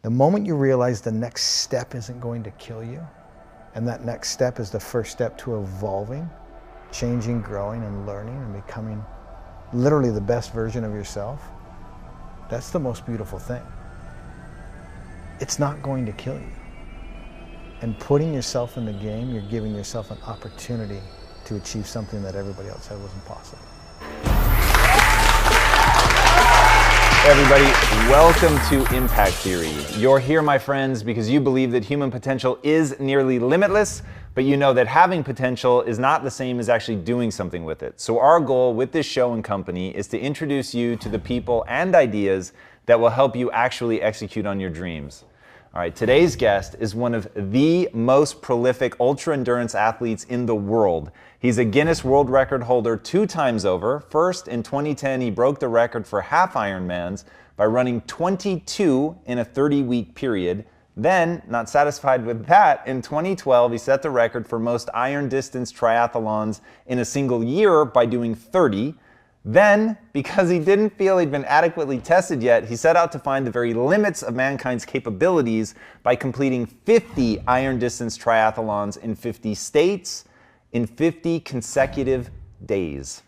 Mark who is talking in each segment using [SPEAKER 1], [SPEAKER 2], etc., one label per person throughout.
[SPEAKER 1] The moment you realize the next step isn't going to kill you, and that next step is the first step to evolving, changing, growing, and learning, and becoming literally the best version of yourself, that's the most beautiful thing. It's not going to kill you. And putting yourself in the game, you're giving yourself an opportunity to achieve something that everybody else said was impossible.
[SPEAKER 2] Hey everybody, welcome to Impact Theory. You're here, my friends, because you believe that human potential is nearly limitless, but you know that having potential is not the same as actually doing something with it. So our goal with this show and company is to introduce you to the people and ideas that will help you actually execute on your dreams. All right, today's guest is one of the most prolific ultra-endurance athletes in the world. He's a Guinness World Record holder 2 times over. First, in 2010, he broke the record for half Ironmans by running 22 in a 30-week period. Then, not satisfied with that, in 2012, he set the record for most iron distance triathlons in a single year by doing 30. Then, because he didn't feel he'd been adequately tested yet, he set out to find the very limits of mankind's capabilities by completing 50 iron distance triathlons in 50 states in 50 consecutive days.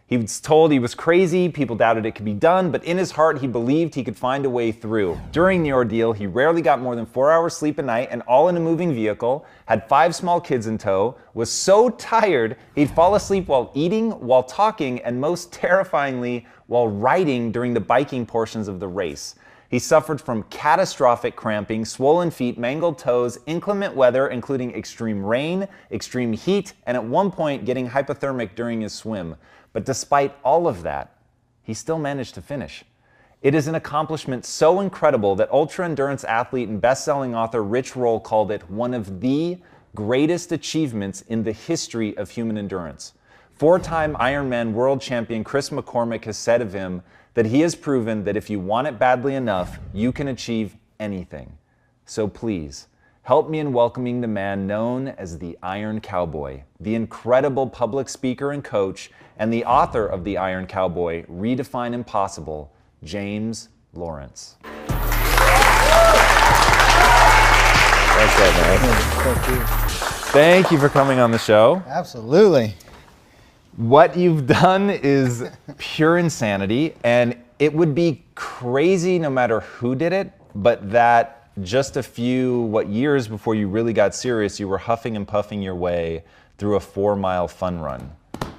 [SPEAKER 2] He was told he was crazy, people doubted it could be done, but in his heart he believed he could find a way through. During the ordeal, he rarely got more than 4 hours sleep a night and all in a moving vehicle, had 5 small kids in tow, was so tired he'd fall asleep while eating, while talking, and most terrifyingly, while riding during the biking portions of the race. He suffered from catastrophic cramping, swollen feet, mangled toes, inclement weather, including extreme rain, extreme heat, and at one point getting hypothermic during his swim. But despite all of that, he still managed to finish. It is an accomplishment so incredible that ultra-endurance athlete and best-selling author Rich Roll called it one of the greatest achievements in the history of human endurance. 4-time Ironman world champion Chris McCormick has said of him that he has proven that if you want it badly enough, you can achieve anything. So please, help me in welcoming the man known as the Iron Cowboy, the incredible public speaker and coach, and the author of the Iron Cowboy, Redefine Impossible, James Lawrence.
[SPEAKER 1] Thank you.
[SPEAKER 2] Thank you for coming on the show.
[SPEAKER 1] Absolutely.
[SPEAKER 2] What you've done is pure insanity, and it would be crazy no matter who did it, but that just a few, years before you really got serious, you were huffing and puffing your way through a 4-mile fun run.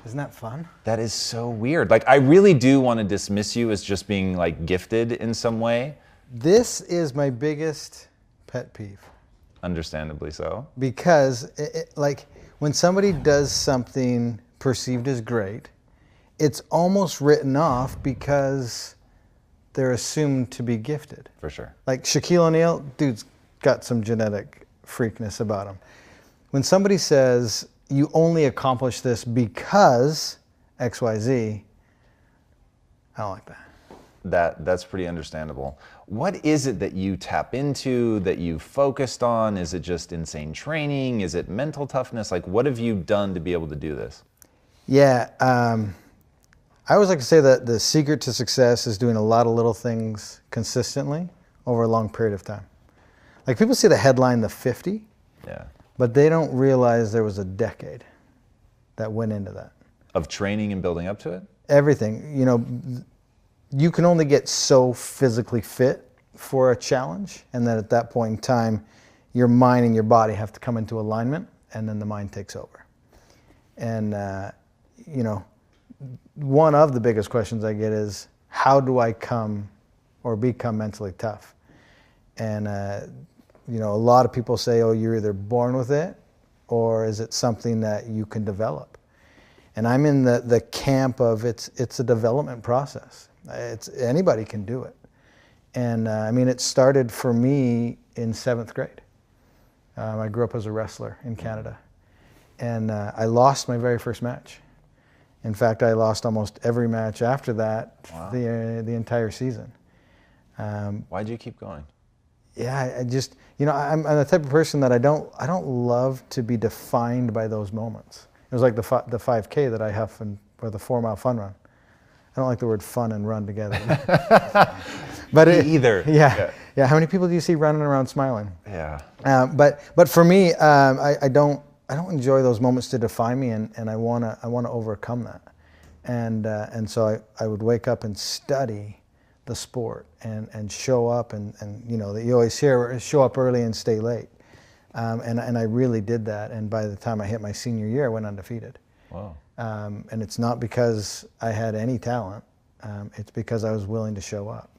[SPEAKER 1] Isn't that fun?
[SPEAKER 2] That is so weird. Like, I really do want to dismiss you as just being like gifted in some way.
[SPEAKER 1] This is my biggest pet peeve.
[SPEAKER 2] Understandably so.
[SPEAKER 1] Because like when somebody does something perceived as great, it's almost written off because they're assumed to be gifted.
[SPEAKER 2] For sure.
[SPEAKER 1] Like Shaquille O'Neal, dude's got some genetic freakness about him. When somebody says, you only accomplish this because XYZ, I don't like that.
[SPEAKER 2] That's pretty understandable. What is it that you tap into, that you focused on? Is it just insane training? Is it mental toughness? Like, what have you done to be able to do this?
[SPEAKER 1] Yeah, I always like to say that the secret to success is doing a lot of little things consistently over a long period of time. Like people see the headline, the 50,
[SPEAKER 2] yeah,
[SPEAKER 1] but they don't realize there was a decade that went into that.
[SPEAKER 2] Of training and building up to it?
[SPEAKER 1] Everything. You know, you can only get so physically fit for a challenge, and then at that point in time, your mind and your body have to come into alignment, and then the mind takes over. And, you know, one of the biggest questions I get is, how do I come or become mentally tough? And, you know, a lot of people say, oh, you're either born with it or is it something that you can develop? And I'm in the camp of it's a development process. Anybody can do it. And I mean, it started for me in 7th grade. I grew up as a wrestler in Canada. And I lost my very first match. In fact, I lost almost every match after that. Wow. the entire season.
[SPEAKER 2] Why'd you keep going?
[SPEAKER 1] Yeah, I just, you know, I'm the type of person that I don't love to be defined by those moments. It was like the 5K that I huffed or the 4-mile fun run. I don't like the word fun and run together. But
[SPEAKER 2] Me either.
[SPEAKER 1] Yeah. How many people do you see running around smiling?
[SPEAKER 2] Yeah.
[SPEAKER 1] But for me, I don't enjoy those moments to define me, and I wanna overcome that. And so I would wake up and study the sport and show up and you know, that you always hear, show up early and stay late. And I really did that. And by the time I hit my senior year, I went undefeated.
[SPEAKER 2] Wow.
[SPEAKER 1] And it's not because I had any talent. It's because I was willing to show up.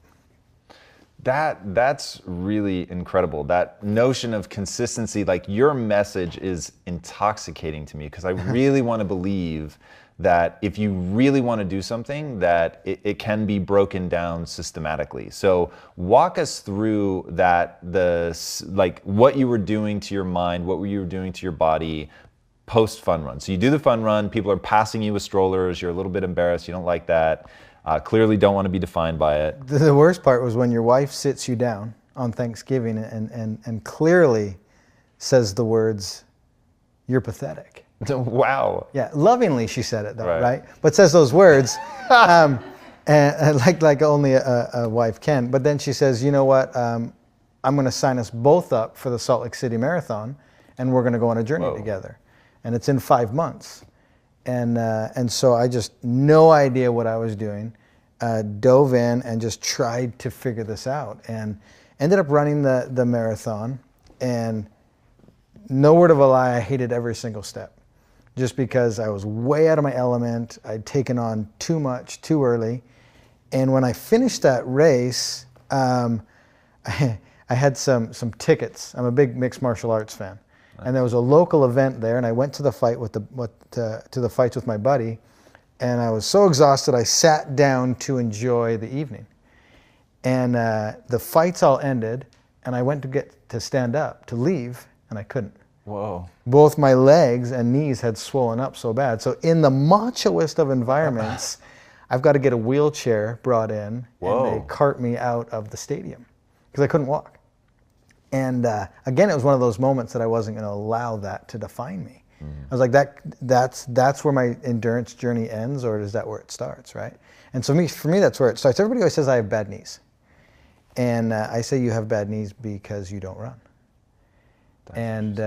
[SPEAKER 2] That's really incredible. That notion of consistency, like your message is intoxicating to me, because I really want to believe that if you really want to do something, that it can be broken down systematically. So walk us through that, like what you were doing to your mind, what you were doing to your body post fun run. So you do the fun run, people are passing you with strollers, you're a little bit embarrassed, you don't like that. Clearly don't want to be defined by it.
[SPEAKER 1] The worst part was when your wife sits you down on Thanksgiving and clearly says the words, "You're pathetic."
[SPEAKER 2] Wow.
[SPEAKER 1] Yeah, lovingly she said it though, right? But says those words, and like only a wife can. But then she says, "You know what? I'm going to sign us both up for the Salt Lake City Marathon, and we're going to go on a journey together, and it's in 5 months." And so I just, no idea what I was doing, dove in and just tried to figure this out, and ended up running the marathon. And no word of a lie, I hated every single step, just because I was way out of my element. I'd taken on too much too early. And when I finished that race, I had some tickets. I'm a big mixed martial arts fan. And there was a local event there, and I went to the fight to the fights with my buddy, and I was so exhausted I sat down to enjoy the evening. And the fights all ended, and I went to stand up to leave, and I couldn't.
[SPEAKER 2] Whoa.
[SPEAKER 1] Both my legs and knees had swollen up so bad. So in the machoist of environments, I've got to get a wheelchair brought in, and they cart me out of the stadium because I couldn't walk. And again, it was one of those moments that I wasn't going to allow that to define me. I was like, that's where my endurance journey ends, or is that where it starts, right? And so for me, that's where it starts. Everybody always says I have bad knees. And I say you have bad knees because you don't run. And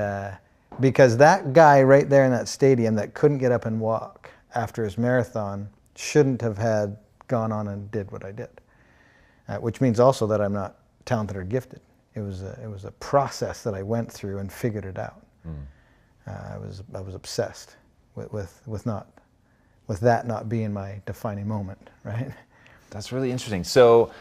[SPEAKER 1] because that guy right there in that stadium that couldn't get up and walk after his marathon shouldn't have gone on and did what I did. Which means also that I'm not talented or gifted. It was a process that I went through and figured it out. I was obsessed with that not being my defining moment, right?
[SPEAKER 2] That's really interesting. So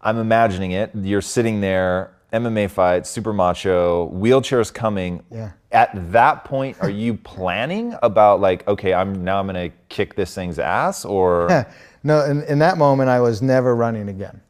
[SPEAKER 2] I'm imagining it. You're sitting there, MMA fight, super macho, wheelchairs coming.
[SPEAKER 1] Yeah.
[SPEAKER 2] At that point, are you planning about like, okay, I'm going to kick this thing's ass, or?
[SPEAKER 1] No, in that moment, I was never running again.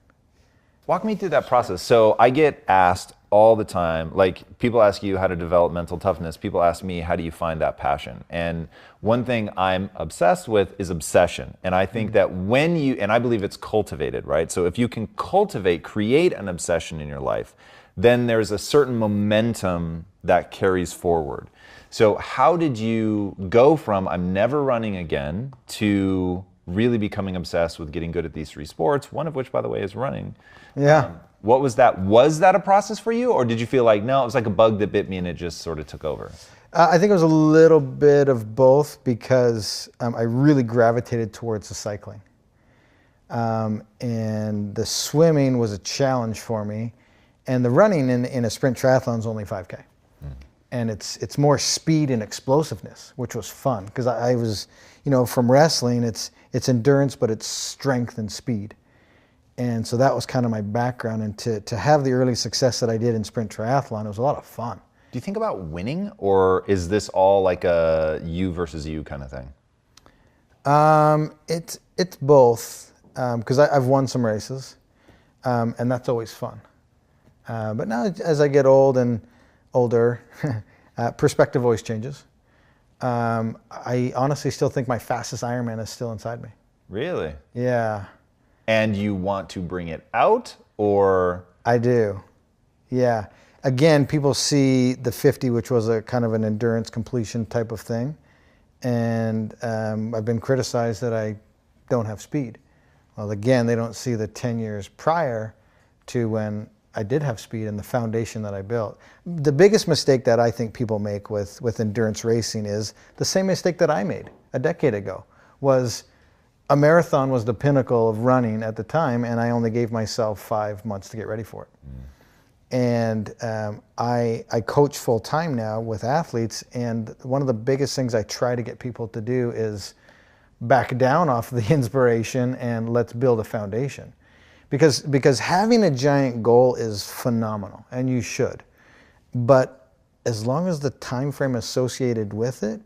[SPEAKER 2] Walk me through that process. So I get asked all the time, like people ask you how to develop mental toughness. People ask me, how do you find that passion? And one thing I'm obsessed with is obsession. And I think that and I believe it's cultivated, right? So if you can create an obsession in your life, then there's a certain momentum that carries forward. So how did you go from I'm never running again to really becoming obsessed with getting good at these 3 sports, one of which, by the way, is running?
[SPEAKER 1] Yeah.
[SPEAKER 2] What was that? Was that a process for you, or did you feel like, no, it was like a bug that bit me and it just sort of took over?
[SPEAKER 1] I think it was a little bit of both, because I really gravitated towards the cycling. And the swimming was a challenge for me. And the running in a sprint triathlon is only 5K. And it's more speed and explosiveness, which was fun, because I was, from wrestling, it's endurance, but it's strength and speed. And so that was kind of my background. And to have the early success that I did in sprint triathlon, it was a lot of fun.
[SPEAKER 2] Do you think about winning, or is this all like a you versus you kind of thing?
[SPEAKER 1] It's both, because I've won some races, and that's always fun. But now, as I get older, perspective always changes. I honestly still think my fastest Ironman is still inside me.
[SPEAKER 2] Really?
[SPEAKER 1] Yeah.
[SPEAKER 2] And you want to bring it out, or?
[SPEAKER 1] I do. Yeah. Again, people see the 50, which was a kind of an endurance completion type of thing. And I've been criticized that I don't have speed. Well, again, they don't see the 10 years prior to when I did have speed and the foundation that I built. The biggest mistake that I think people make with endurance racing is the same mistake that I made a decade ago, was a marathon was the pinnacle of running at the time, and I only gave myself 5 months to get ready for it. And I coach full time now with athletes, and one of the biggest things I try to get people to do is back down off the inspiration and let's build a foundation. Because having a giant goal is phenomenal, and you should. But as long as the time frame associated with it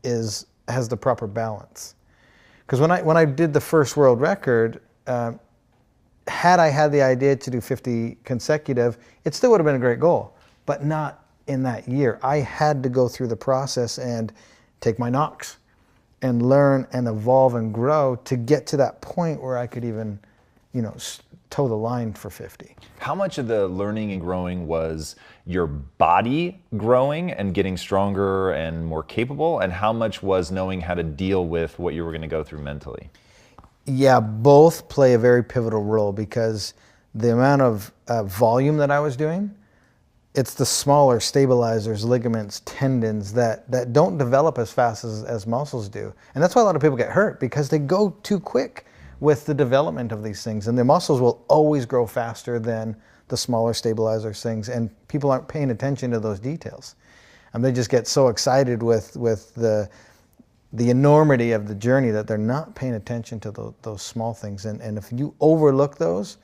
[SPEAKER 1] has the proper balance. Because when I did the first world record, had I had the idea to do 50 consecutive, it still would have been a great goal, but not in that year. I had to go through the process and take my knocks and learn and evolve and grow to get to that point where I could even, toe the line for 50.
[SPEAKER 2] How much of the learning and growing was your body growing and getting stronger and more capable, and how much was knowing how to deal with what you were going to go through mentally?
[SPEAKER 1] Yeah, both play a very pivotal role, because the amount of volume that I was doing, it's the smaller stabilizers, ligaments, tendons that don't develop as fast as muscles do. And that's why a lot of people get hurt, because they go too quick with the development of these things. And the muscles will always grow faster than the smaller stabilizers things. And people aren't paying attention to those details. And they just get so excited with the enormity of the journey that they're not paying attention to those small things. And if you overlook those,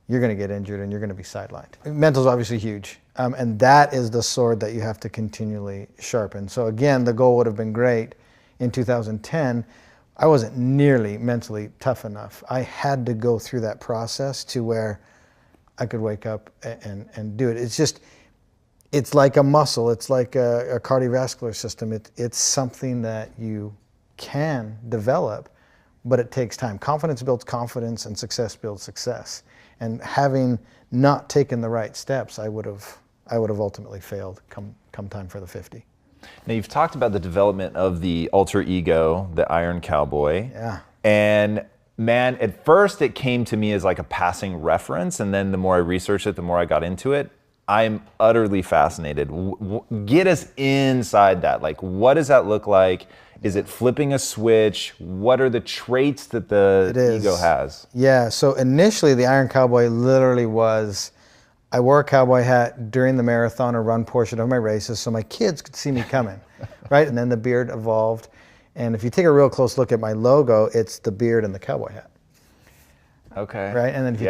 [SPEAKER 1] you're going to get injured and you're going to be sidelined. Mental's obviously huge. And that is the sword that you have to continually sharpen. So again, the goal would have been great in 2010. I wasn't nearly mentally tough enough. I had to go through that process to where I could wake up and do it. It's like a muscle. It's like a cardiovascular system. It's something that you can develop, but it takes time. Confidence builds confidence, and success builds success. And having not taken the right steps, I would have ultimately failed come time for the 50.
[SPEAKER 2] Now, you've talked about the development of the alter ego, the Iron Cowboy.
[SPEAKER 1] Yeah.
[SPEAKER 2] And man, at first it came to me as like a passing reference, and then the more I researched it, the more I got into it. I'm utterly fascinated. Get us inside that. Like, what does that look like? Is it flipping a switch? What are the traits that the ego has?
[SPEAKER 1] Yeah, so initially the Iron Cowboy literally was, I wore a cowboy hat during the marathon or run portion of my races so my kids could see me coming, right? And then the beard evolved. And if you take a real close look at my logo, it's the beard and the cowboy hat.
[SPEAKER 2] Okay.
[SPEAKER 1] Right? And then if you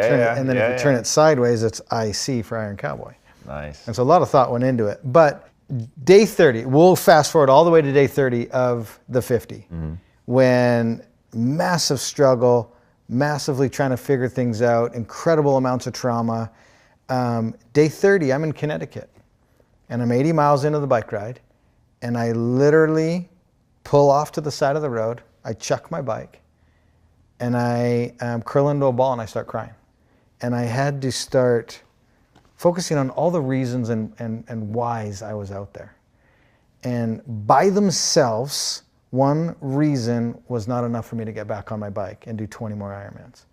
[SPEAKER 1] turn it sideways, it's IC for Iron Cowboy.
[SPEAKER 2] Nice.
[SPEAKER 1] And so a lot of thought went into it. But day 30, we'll fast forward all the way to day 30 of the 50, when massive struggle, massively trying to figure things out, incredible amounts of trauma. Day 30, I'm in Connecticut, and I'm 80 miles into the bike ride, and I literally pull off to the side of the road, I chuck my bike, and I curl into a ball and I start crying. And I had to start focusing on all the reasons and whys I was out there. And by themselves, one reason was not enough for me to get back on my bike and do 20 more Ironmans.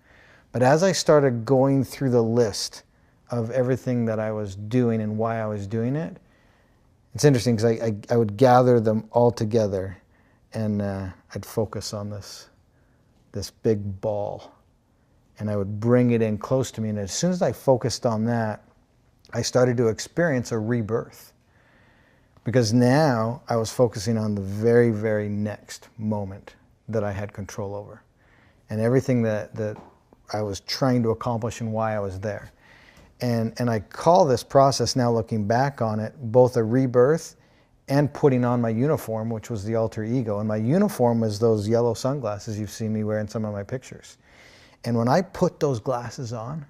[SPEAKER 1] But as I started going through the list of everything that I was doing and why I was doing it, it's interesting because I would gather them all together, and I'd focus on this big ball, and I would bring it in close to me. And as soon as I focused on that, I started to experience a rebirth, because now I was focusing on the very, very next moment that I had control over, and everything that I was trying to accomplish and why I was there. And I call this process, now looking back on it, both a rebirth and putting on my uniform, which was the alter ego. And my uniform was those yellow sunglasses you've seen me wear in some of my pictures. And when I put those glasses on,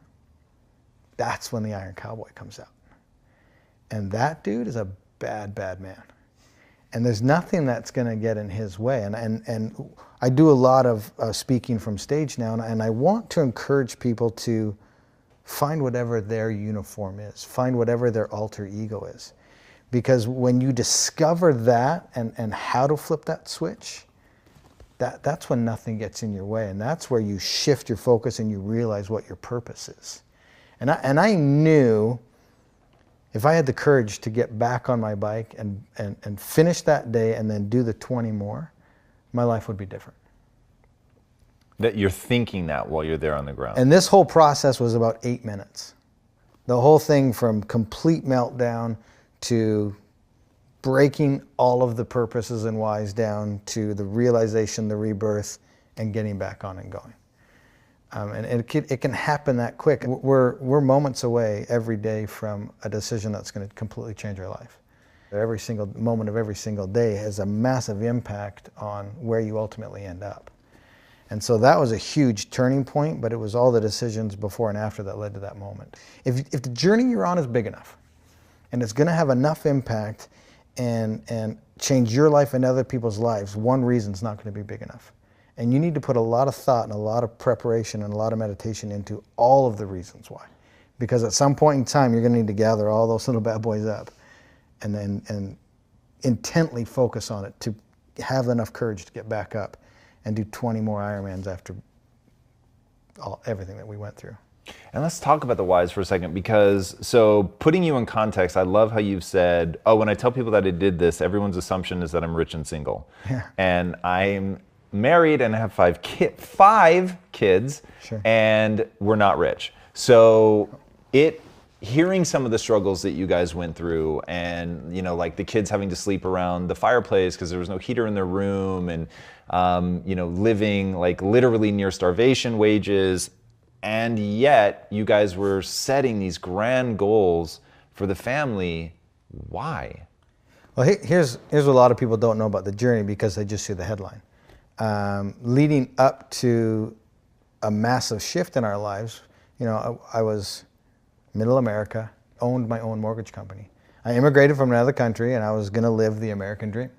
[SPEAKER 1] that's when the Iron Cowboy comes out. And that dude is a bad, bad man. And there's nothing that's going to get in his way. And I do a lot of speaking from stage now, and I want to encourage people to find whatever their uniform is, find whatever their alter ego is. Because when you discover that and how to flip that switch, that's when nothing gets in your way. And that's where you shift your focus and you realize what your purpose is. And I knew if I had the courage to get back on my bike and finish that day and then do the 20 more, my life would be different.
[SPEAKER 2] That you're thinking that while you're there on the ground.
[SPEAKER 1] And this whole process was about 8 minutes. The whole thing from complete meltdown to breaking all of the purposes and whys down to the realization, the rebirth, and getting back on and going. And it can happen that quick. We're moments away every day from a decision that's going to completely change our life. Every single moment of every single day has a massive impact on where you ultimately end up. And so that was a huge turning point, but it was all the decisions before and after that led to that moment. If the journey you're on is big enough, and it's going to have enough impact and change your life and other people's lives, one reason's not going to be big enough. And you need to put a lot of thought and a lot of preparation and a lot of meditation into all of the reasons why. Because at some point in time, you're going to need to gather all those little bad boys up and intently focus on it to have enough courage to get back up and do 20 more Ironmans after everything that we went through.
[SPEAKER 2] And let's talk about the whys for a second, because so putting you in context, I love how you've said, oh, when I tell people that I did this, everyone's assumption is that I'm rich and single.
[SPEAKER 1] Yeah.
[SPEAKER 2] And I'm married and I have five kids,
[SPEAKER 1] sure.
[SPEAKER 2] And we're not rich. So hearing some of the struggles that you guys went through, and like the kids having to sleep around the fireplace because there was no heater in their room, and living like literally near starvation wages, and yet you guys were setting these grand goals for the family. Why?
[SPEAKER 1] Well, here's what a lot of people don't know about the journey because they just see the headline. Leading up to a massive shift in our lives, I was middle America, owned my own mortgage company. I immigrated from another country and I was going to live the American dream.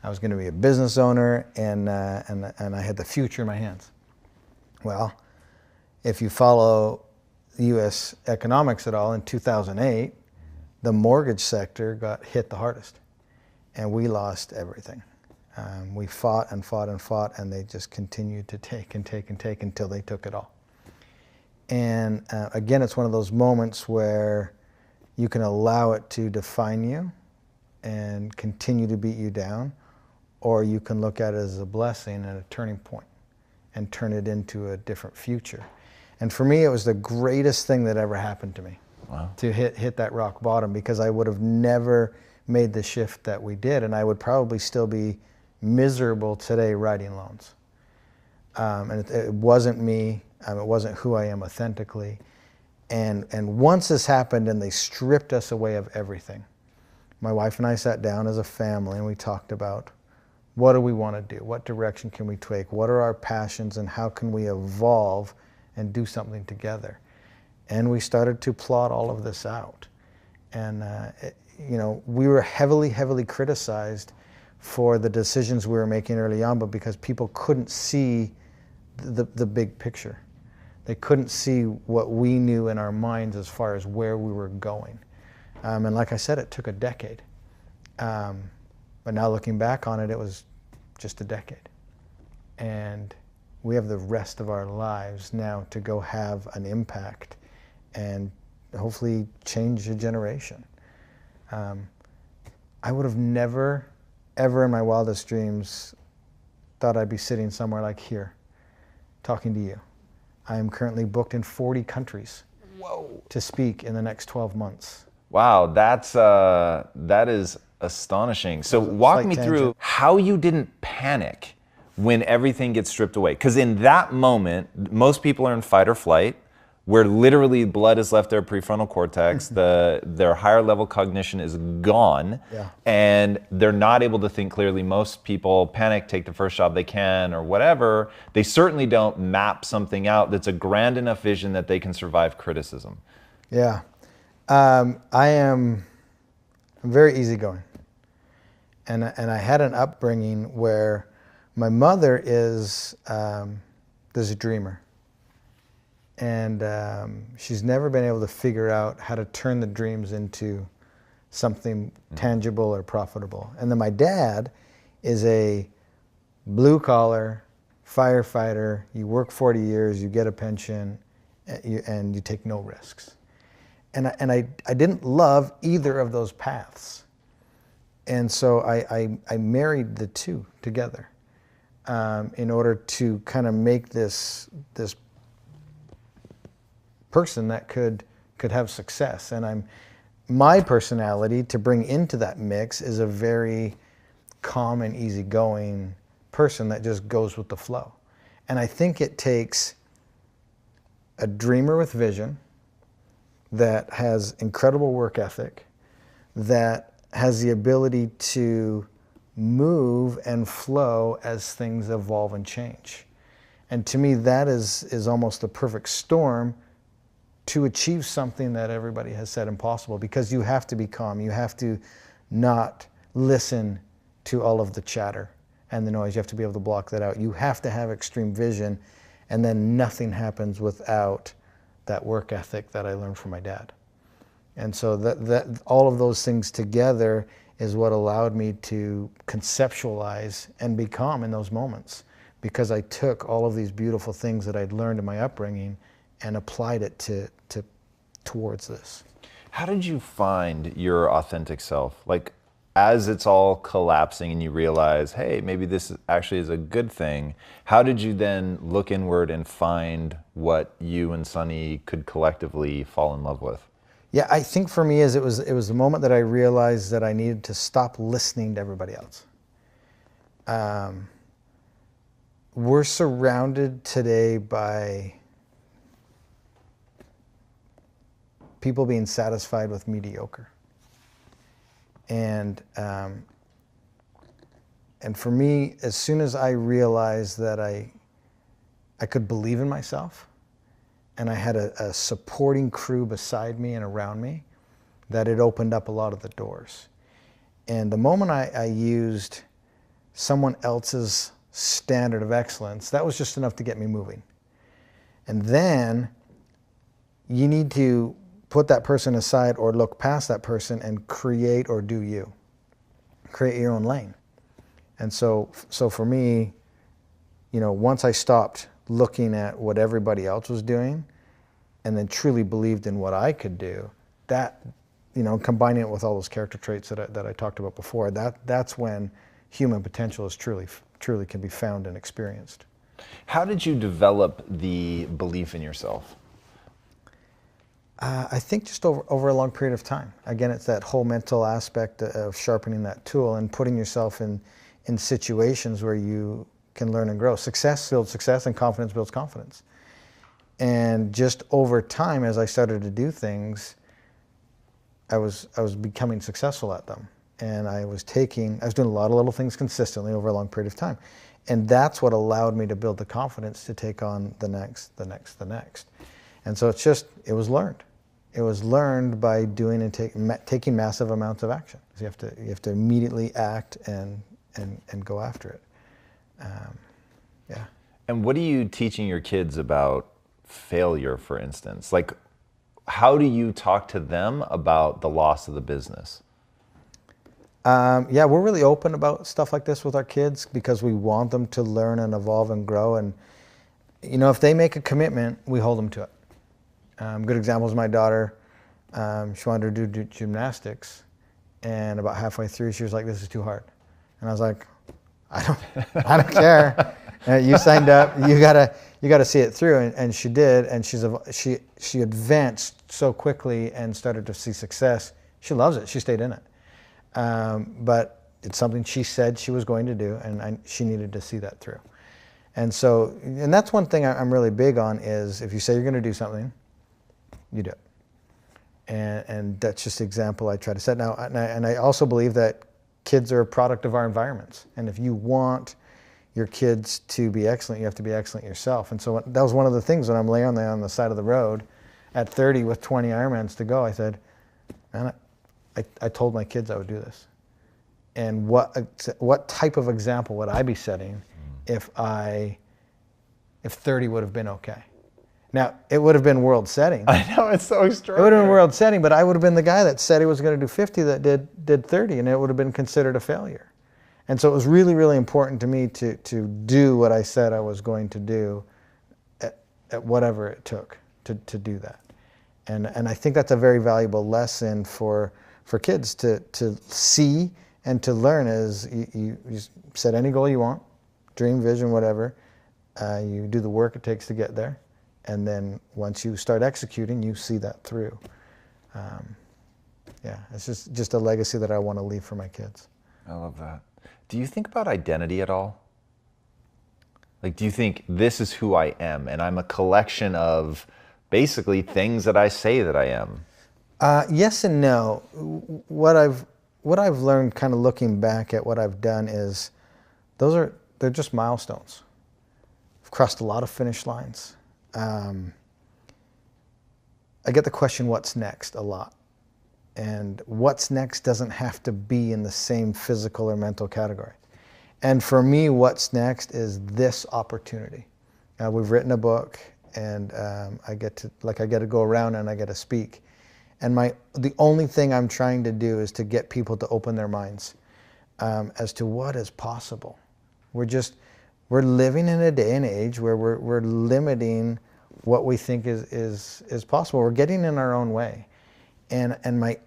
[SPEAKER 1] I was going to be a business owner and I had the future in my hands. Well, if you follow U.S. economics at all, in 2008, the mortgage sector got hit the hardest and we lost everything. We fought and fought and fought, and they just continued to take and take and take until they took it all. And again, it's one of those moments where you can allow it to define you and continue to beat you down, or you can look at it as a blessing and a turning point and turn it into a different future. And for me, it was the greatest thing that ever happened to me.
[SPEAKER 2] Wow. To
[SPEAKER 1] hit that rock bottom, because I would have never made the shift that we did, and I would probably still be miserable today writing loans. And it wasn't me. It wasn't who I am authentically. And once this happened and they stripped us away of everything, my wife and I sat down as a family and we talked about, what do we want to do? What direction can we take? What are our passions and how can we evolve and do something together? And we started to plot all of this out. And we were heavily, heavily criticized for the decisions we were making early on, but because people couldn't see the big picture. They couldn't see what we knew in our minds as far as where we were going. And like I said, it took a decade. But now looking back on it, it was just a decade. And we have the rest of our lives now to go have an impact and hopefully change a generation. I would have never, ever in my wildest dreams thought I'd be sitting somewhere like here, talking to you. I am currently booked in 40 countries.
[SPEAKER 2] Whoa.
[SPEAKER 1] To speak in the next 12 months.
[SPEAKER 2] Wow, that is astonishing. So walk me through how you didn't panic when everything gets stripped away. Because in that moment, most people are in fight or flight, where literally blood has left their prefrontal cortex, their higher level cognition is gone,
[SPEAKER 1] yeah.
[SPEAKER 2] And they're not able to think clearly. Most people panic, take the first job they can or whatever. They certainly don't map something out that's a grand enough vision that they can survive criticism.
[SPEAKER 1] Yeah, I'm very easygoing. And I had an upbringing where my mother is a dreamer. And she's never been able to figure out how to turn the dreams into something tangible or profitable. And then my dad is a blue collar firefighter. You work 40 years, you get a pension, and you take no risks. And I didn't love either of those paths. And so I married the two together in order to kind of make this person that could have success. And my personality to bring into that mix is a very calm and easygoing person that just goes with the flow. And I think it takes a dreamer with vision that has incredible work ethic, that has the ability to move and flow as things evolve and change. And to me, that is almost the perfect storm to achieve something that everybody has said impossible, because you have to be calm. You have to not listen to all of the chatter and the noise. You have to be able to block that out. You have to have extreme vision, and then nothing happens without that work ethic that I learned from my dad. And so that all of those things together is what allowed me to conceptualize and be calm in those moments, because I took all of these beautiful things that I'd learned in my upbringing and applied it towards this.
[SPEAKER 2] How did you find your authentic self? Like, as it's all collapsing and you realize, hey, maybe this actually is a good thing, how did you then look inward and find what you and Sonny could collectively fall in love with?
[SPEAKER 1] Yeah, I think for me it was the moment that I realized that I needed to stop listening to everybody else. We're surrounded today by people being satisfied with mediocre. And for me, as soon as I realized that I could believe in myself, and I had a supporting crew beside me and around me, that it opened up a lot of the doors. And the moment I used someone else's standard of excellence, that was just enough to get me moving. And then you need to put that person aside or look past that person and create or do you. Create your own lane. And so for me, once I stopped looking at what everybody else was doing and then truly believed in what I could do, that, combining it with all those character traits that I talked about before, that's when human potential is truly can be found and experienced.
[SPEAKER 2] How did you develop the belief in yourself?
[SPEAKER 1] I think just over a long period of time. Again, it's that whole mental aspect of sharpening that tool and putting yourself in situations where you can learn and grow. Success builds success, and confidence builds confidence. And just over time, as I started to do things, I was becoming successful at them. And I was doing a lot of little things consistently over a long period of time. And that's what allowed me to build the confidence to take on the next. And so it was learned. It was learned by doing and taking massive amounts of action. So you have to immediately act and go after it. Yeah.
[SPEAKER 2] And what are you teaching your kids about failure, for instance? Like, how do you talk to them about the loss of the business?
[SPEAKER 1] Yeah, we're really open about stuff like this with our kids because we want them to learn and evolve and grow. And, if they make a commitment, we hold them to it. Good example is my daughter. She wanted to do gymnastics, and about halfway through, she was like, "This is too hard," and I was like, "I don't care. You signed up. You gotta see it through." And she did, and she advanced so quickly and started to see success. She loves it. She stayed in it, but it's something she said she was going to do, and she needed to see that through. And that's one thing I'm really big on is if you say you're going to do something, you do it. And that's just the example I try to set now. And I also believe that kids are a product of our environments. And if you want your kids to be excellent, you have to be excellent yourself. And so that was one of the things when I'm laying there on the side of the road at 30 with 20 Ironmans to go, I said, man, I told my kids I would do this. And what type of example would I be setting if 30 would have been okay? Now, it would have been world setting.
[SPEAKER 2] I know, it's so extraordinary.
[SPEAKER 1] It would have been world setting, but I would have been the guy that said he was going to do 50 that did 30, and it would have been considered a failure. And so it was really, really important to me to do what I said I was going to do at whatever it took to do that. And I think that's a very valuable lesson for kids to see and to learn is you set any goal you want, dream, vision, whatever. You do the work it takes to get there. And then once you start executing, you see that through. Yeah, it's just a legacy that I want to leave for my kids.
[SPEAKER 2] I love that. Do you think about identity at all? Like, do you think this is who I am and I'm a collection of basically things that I say that I am?
[SPEAKER 1] Yes and no. What I've learned kind of looking back at what I've done is they're just milestones. I've crossed a lot of finish lines. I get the question, what's next, a lot. And what's next doesn't have to be in the same physical or mental category. And for me, what's next is this opportunity. We've written a book, and I get to go around and I get to speak. And the only thing I'm trying to do is to get people to open their minds as to what is possible. We're living in a day and age where we're limiting what we think is possible. We're getting in our own way. And my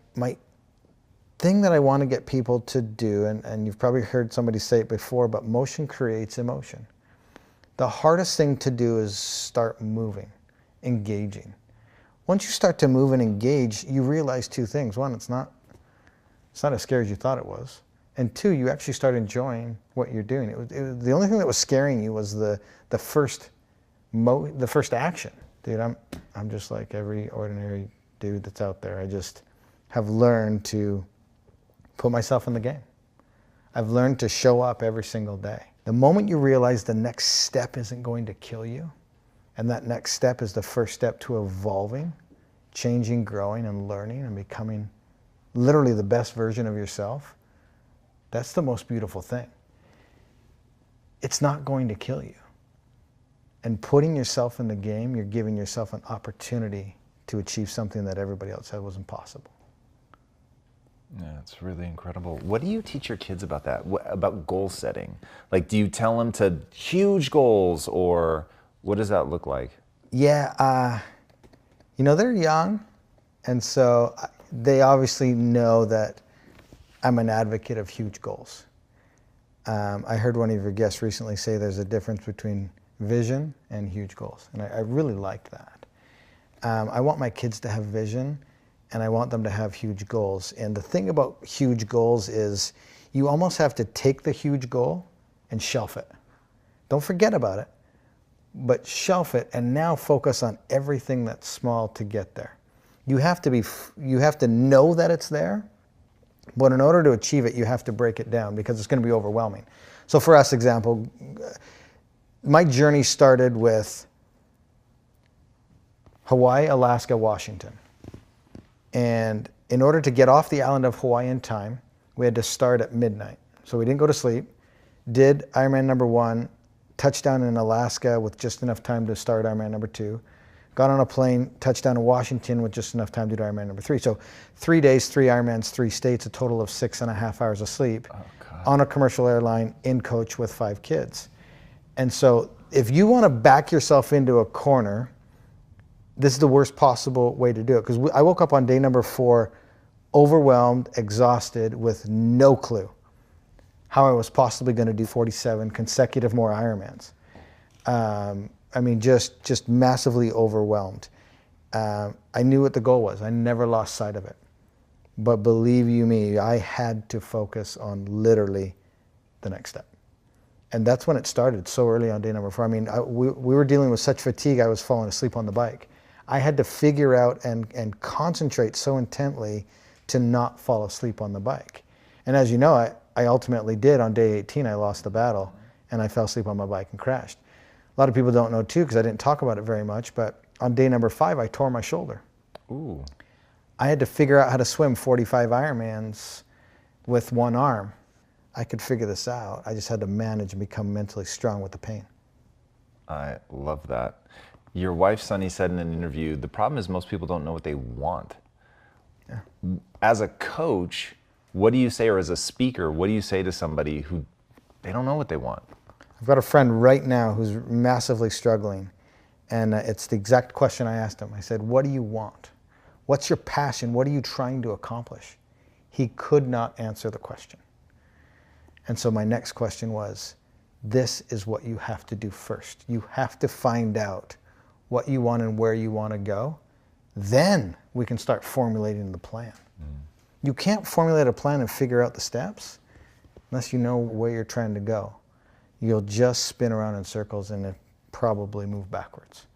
[SPEAKER 1] thing that I want to get people to do, and you've probably heard somebody say it before, but motion creates emotion. The hardest thing to do is start moving, engaging. Once you start to move and engage, you realize two things. One, it's not as scary as you thought it was. And two, you actually start enjoying what you're doing. It was the only thing that was scaring you was the first action. Dude, I'm just like every ordinary dude that's out there. I just have learned to put myself in the game. I've learned to show up every single day. The moment you realize the next step isn't going to kill you, and that next step is the first step to evolving, changing, growing, and learning, and becoming literally the best version of yourself, that's the most beautiful thing. It's not going to kill you. And putting yourself in the game, you're giving yourself an opportunity to achieve something that everybody else said was impossible.
[SPEAKER 2] Yeah, it's really incredible. What do you teach your kids about that? About goal setting? Like, do you tell them to huge goals, or what does that look like?
[SPEAKER 1] Yeah, they're young, and so they obviously know that I'm an advocate of huge goals. I heard one of your guests recently say there's a difference between vision and huge goals, and I really liked that. I want my kids to have vision, and I want them to have huge goals. And the thing about huge goals is you almost have to take the huge goal and shelf it. Don't forget about it, but shelf it and now focus on everything that's small to get there. You have to know that it's there, but in order to achieve it, you have to break it down because it's going to be overwhelming. So for us, example, my journey started with Hawaii, Alaska, Washington. And in order to get off the island of Hawaii in time, we had to start at midnight. So we didn't go to sleep, did Ironman number 1, touchdown in Alaska with just enough time to start Ironman number 2, got on a plane, touchdown in Washington with just enough time to do Ironman number 3. So 3 days, 3 Ironmans, 3 states, a total of 6.5 hours of sleep on a commercial airline in coach with 5 kids. And so if you want to back yourself into a corner, this is the worst possible way to do it. Because I woke up on day number 4, overwhelmed, exhausted, with no clue how I was possibly going to do 47 consecutive more Ironmans. I mean, just massively overwhelmed. I knew what the goal was. I never lost sight of it. But believe you me, I had to focus on literally the next step. And that's when it started, so early on day number 4. I mean, we were dealing with such fatigue, I was falling asleep on the bike. I had to figure out and concentrate so intently to not fall asleep on the bike. And as you know, I ultimately did. On day 18, I lost the battle, and I fell asleep on my bike and crashed. A lot of people don't know, too, because I didn't talk about it very much, but on day number 5, I tore my shoulder.
[SPEAKER 2] Ooh.
[SPEAKER 1] I had to figure out how to swim 45 Ironmans with one arm. I could figure this out. I just had to manage and become mentally strong with the pain.
[SPEAKER 2] I love that. Your wife, Sunny, said in an interview, the problem is most people don't know what they want.
[SPEAKER 1] Yeah.
[SPEAKER 2] As a coach, what do you say, or as a speaker, what do you say to somebody who they don't know what they want?
[SPEAKER 1] I've got a friend right now who's massively struggling, And it's the exact question I asked him. I said, what do you want? What's your passion? What are you trying to accomplish? He could not answer the question. And so my next question was, this is what you have to do first. You have to find out what you want and where you want to go. Then we can start formulating the plan. You can't formulate a plan and figure out the steps unless you know where you're trying to go. You'll just spin around in circles and probably move backwards.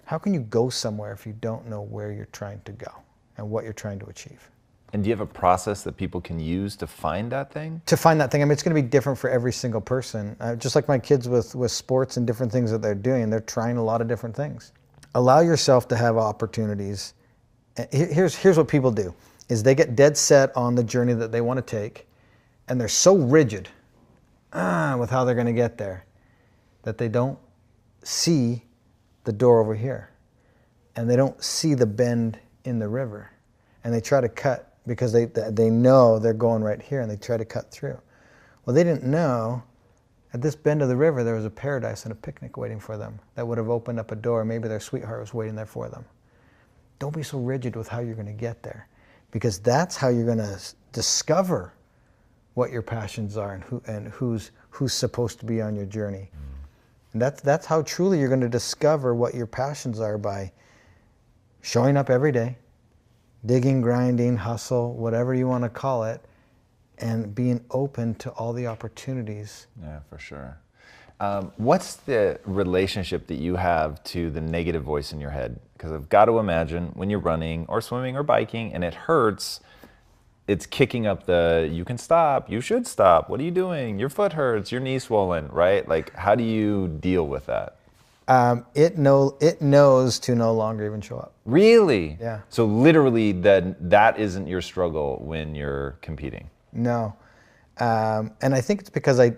[SPEAKER 1] How can you go somewhere if you don't know where you're trying to go and what you're trying to achieve?
[SPEAKER 2] And do you have a process that people can use to find that thing?
[SPEAKER 1] To find that thing, I mean, it's going to be different for every single person. Just like my kids with sports and different things that they're doing, they're trying a lot of different things. Allow yourself to have opportunities. Here's what people do, is they get dead set on the journey that they want to take, and they're so rigid with how they're going to get there that they don't see the door over here, and they don't see the bend in the river, and they try to cut because they know they're going right here, and they try to cut through. Well, they didn't know at this bend of the river there was a paradise and a picnic waiting for them that would have opened up a door. Maybe their sweetheart was waiting there for them. Don't be so rigid with how you're going to get there, because that's how you're going to discover what your passions are and who's supposed to be on your journey. And that's how truly you're going to discover what your passions are, by showing up every day, digging, grinding, hustle, whatever you want to call it, and being open to all the opportunities.
[SPEAKER 2] Yeah, for sure. What's the relationship that you have to the negative voice in your head? Because I've got to imagine when you're running or swimming or biking and it hurts, it's kicking up the, you can stop, you should stop, what are you doing? Your foot hurts, your knee's swollen, right? Like, how do you deal with that?
[SPEAKER 1] It knows to no longer even show up.
[SPEAKER 2] Really?
[SPEAKER 1] Yeah.
[SPEAKER 2] So literally that isn't your struggle when you're competing?
[SPEAKER 1] No. And I think it's because I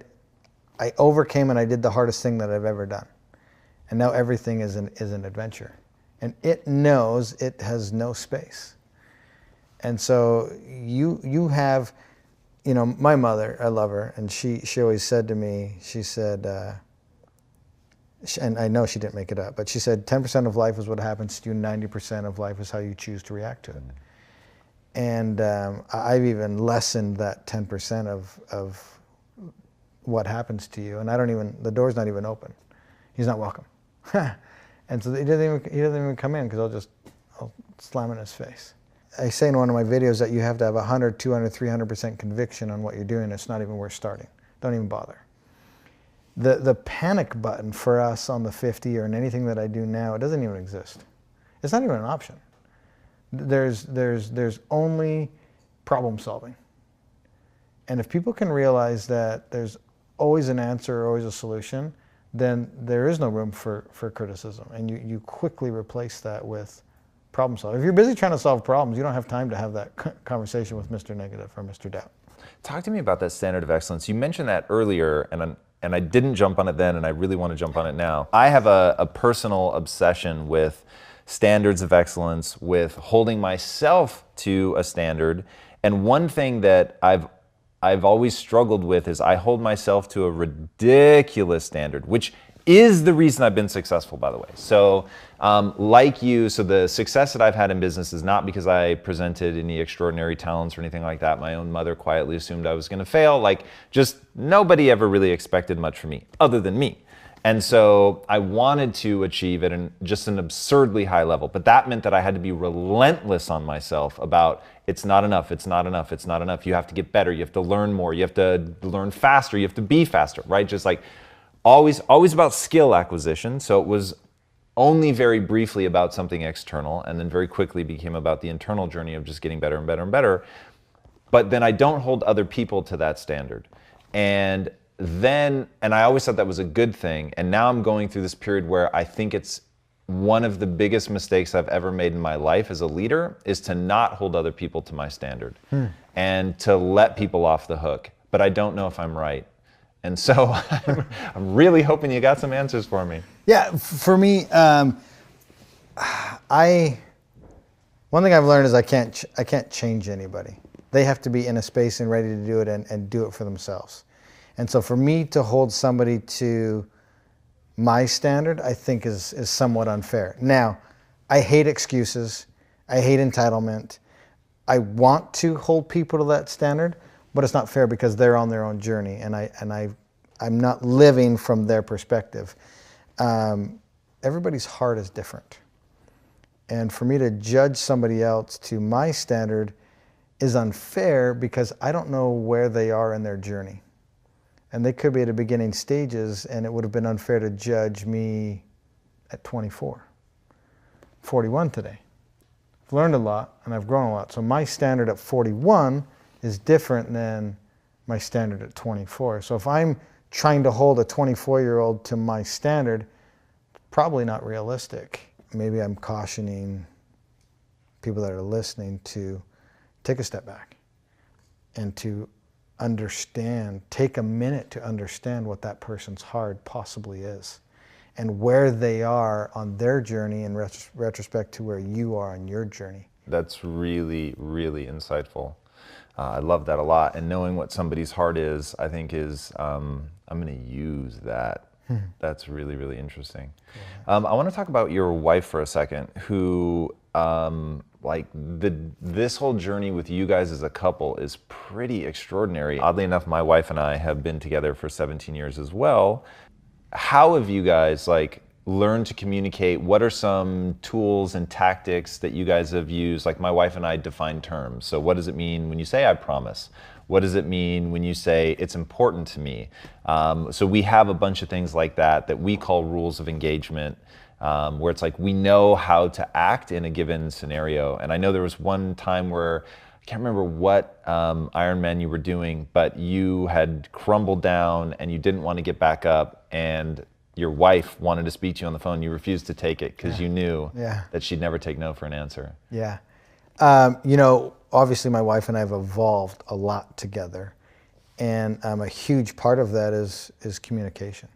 [SPEAKER 1] overcame and I did the hardest thing that I've ever done. And now everything is an adventure. And it knows it has no space. And so you have, you know, my mother, I love her, and she always said to me, she said, and I know she didn't make it up, but she said 10% of life is what happens to you, 90% of life is how you choose to react to it. And I've even lessened that 10% of what happens to you, and the door's not even open. He's not welcome. And so he doesn't even come in, because I'll slam in his face. I say in one of my videos that you have to have 100, 200, 300% conviction on what you're doing. It's not even worth starting. Don't even bother. The panic button for us on the 50 or in anything that I do now, it doesn't even exist. It's not even an option. There's only problem solving. And if people can realize that there's always an answer or always a solution, then there is no room for criticism. And you quickly replace that with problem solving. If you're busy trying to solve problems, you don't have time to have that conversation with Mr. Negative or Mr. Doubt.
[SPEAKER 2] Talk to me about that standard of excellence. You mentioned that earlier, and I didn't jump on it then, and I really want to jump on it now. I have a personal obsession with standards of excellence, with holding myself to a standard. And one thing that I've always struggled with is I hold myself to a ridiculous standard, which is the reason I've been successful, by the way. So like you, so the success that I've had in business is not because I presented any extraordinary talents or anything like that. My own mother quietly assumed I was going to fail. Like, just nobody ever really expected much from me other than me. And so I wanted to achieve at just an absurdly high level, but that meant that I had to be relentless on myself about it's not enough, it's not enough, it's not enough. You have to get better, you have to learn more, you have to learn faster, you have to be faster, right? Just like always about skill acquisition. So it was only very briefly about something external, and then very quickly became about the internal journey of just getting better and better and better. But then I don't hold other people to that standard. And I always thought that was a good thing. And now I'm going through this period where I think it's one of the biggest mistakes I've ever made in my life as a leader is to not hold other people to my standard and to let people off the hook. But I don't know if I'm right. And so I'm really hoping you got some answers for me.
[SPEAKER 1] Yeah, for me, one thing I've learned is I can't change anybody. They have to be in a space and ready to do it and do it for themselves. And so for me to hold somebody to my standard, I think is somewhat unfair. Now, I hate excuses. I hate entitlement. I want to hold people to that standard, but it's not fair because they're on their own journey, and I'm not living from their perspective. Everybody's heart is different. And for me to judge somebody else to my standard is unfair because I don't know where they are in their journey. And they could be at the beginning stages, and it would have been unfair to judge me at 24. 41 today. I've learned a lot, and I've grown a lot. So my standard at 41 is different than my standard at 24. So if I'm trying to hold a 24-year-old to my standard, probably not realistic. Maybe I'm cautioning people that are listening to take a step back and to understand, take a minute to understand what that person's heart possibly is and where they are on their journey in retrospect to where you are on your journey.
[SPEAKER 2] That's really, really insightful. I love that a lot. And knowing what somebody's heart is, I think is, I'm going to use that. That's really, really interesting. I want to talk about your wife for a second, who, this whole journey with you guys as a couple is pretty extraordinary. Oddly enough, my wife and I have been together for 17 years as well. How have you guys learned to communicate? What are some tools and tactics that you guys have used? Like, my wife and I define terms. So what does it mean when you say, I promise? What does it mean when you say, it's important to me? So we have a bunch of things like that we call rules of engagement, where it's like we know how to act in a given scenario. And I know there was one time where, I can't remember what Ironman you were doing, but you had crumbled down and you didn't want to get back up, and your wife wanted to speak to you on the phone. You refused to take it because you knew that she'd never take no for an answer.
[SPEAKER 1] Yeah. Obviously my wife and I have evolved a lot together, and a huge part of that is communication.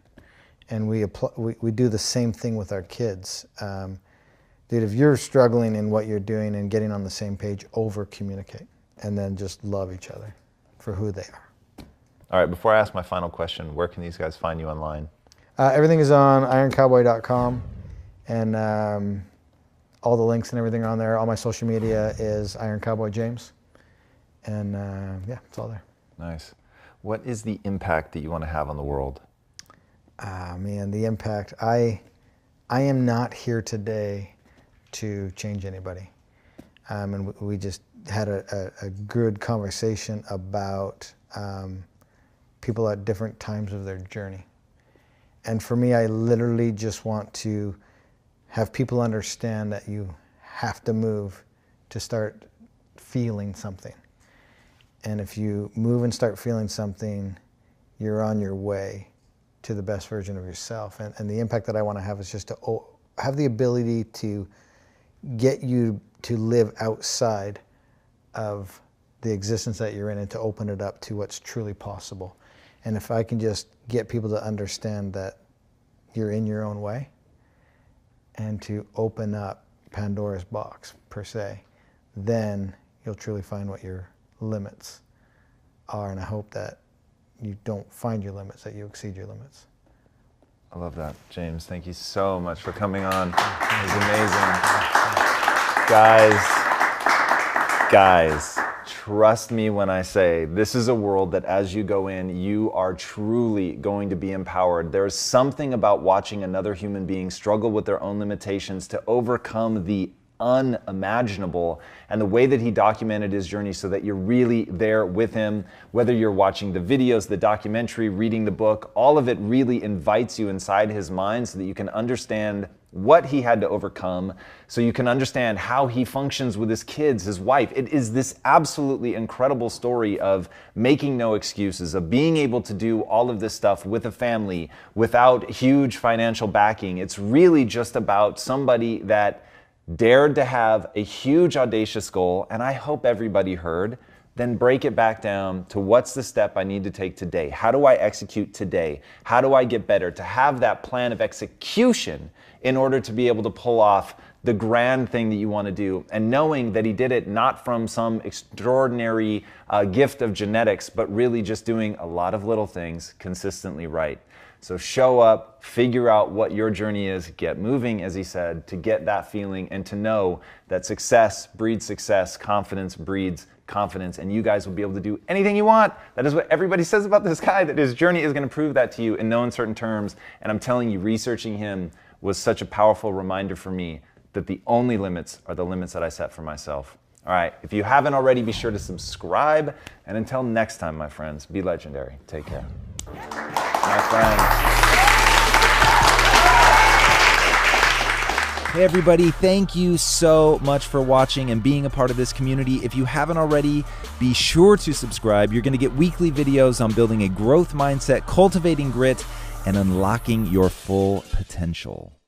[SPEAKER 1] And we do the same thing with our kids. Dude, if you're struggling in what you're doing and getting on the same page, over communicate, and then just love each other for who they are.
[SPEAKER 2] All right, before I ask my final question, where can these guys find you online?
[SPEAKER 1] Everything is on ironcowboy.com, and all the links and everything are on there. All my social media is Iron Cowboy James, and it's all there.
[SPEAKER 2] Nice. What is the impact that you want to have on the world?
[SPEAKER 1] Man, the impact. I am not here today to change anybody. And we just had a good conversation about people at different times of their journey. And for me, I literally just want to have people understand that you have to move to start feeling something. And if you move and start feeling something, you're on your way to the best version of yourself. And the impact that I want to have is just to have the ability to get you to live outside of the existence that you're in, and to open it up to what's truly possible. And if I can just get people to understand that you're in your own way, and to open up Pandora's box, per se, then you'll truly find what your limits are. And I hope that you don't find your limits, that you exceed your limits.
[SPEAKER 2] I love that. James, thank you so much for coming on. It was amazing. Guys, trust me when I say this is a world that as you go in, you are truly going to be empowered. There's something about watching another human being struggle with their own limitations to overcome the unimaginable, and the way that he documented his journey so that you're really there with him, whether you're watching the videos, the documentary, reading the book, all of it really invites you inside his mind so that you can understand what he had to overcome, so you can understand how he functions with his kids, his wife. It is this absolutely incredible story of making no excuses, of being able to do all of this stuff with a family without huge financial backing. It's really just about somebody that dared to have a huge audacious goal, and I hope everybody heard, then break it back down to what's the step I need to take today? How do I execute today? How do I get better? To have that plan of execution in order to be able to pull off the grand thing that you want to do, and knowing that he did it not from some extraordinary gift of genetics, but really just doing a lot of little things consistently right. So show up, figure out what your journey is, get moving, as he said, to get that feeling and to know that success breeds success, confidence breeds confidence, and you guys will be able to do anything you want. That is what everybody says about this guy, that his journey is going to prove that to you in no uncertain terms. And I'm telling you, researching him was such a powerful reminder for me that the only limits are the limits that I set for myself. All right, if you haven't already, be sure to subscribe. And until next time, my friends, be legendary. Take care. My friends.
[SPEAKER 3] Hey everybody, thank you so much for watching and being a part of this community. If you haven't already, be sure to subscribe. You're going to get weekly videos on building a growth mindset, cultivating grit, and unlocking your full potential.